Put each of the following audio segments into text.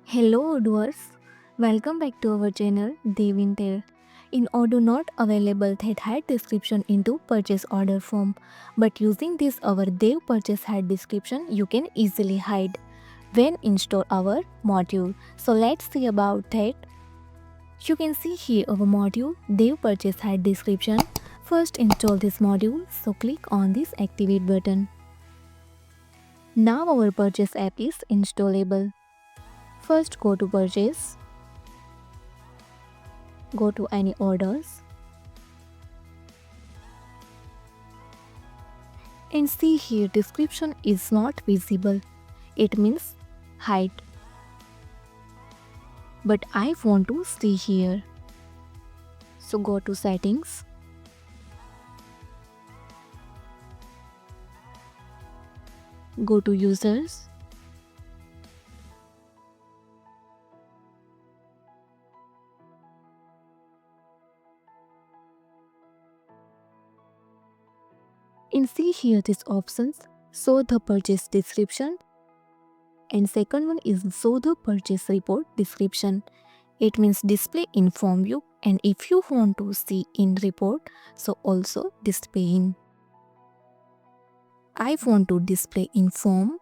Hello viewers, welcome back to our channel Devintelle. In Odoo not available that hide description into purchase order form, but using this our Dev purchase hide description you can easily hide when install our module. So let's see about that. You can see here our module Dev purchase hide description. First install this module, so click on this activate button. Now our purchase app is installable. First go to purchase. Go to any orders and see here description is not visible. It means hide. But I want to see here. So go to settings. Go to users. And see here these options, show the purchase description, and second one is show the purchase report description. It means display in form view, and if you want to see in report, so also display in. I want to display in form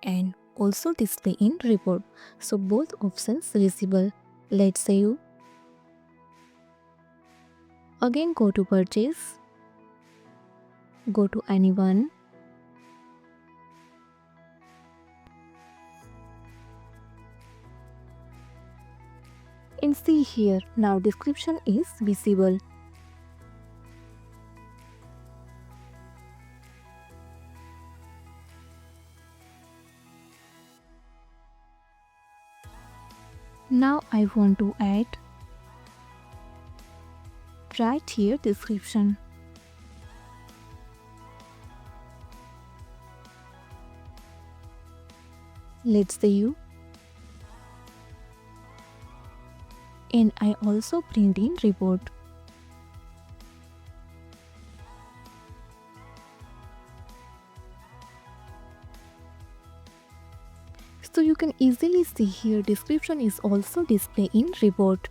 and also display in report, so both options visible. Let's save. Again go to purchase. Go to anyone. And see here, now description is visible. Now I want to add right here description. Let's save. And I also print in report. So you can easily see here description is also displayed in report.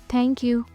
Thank you.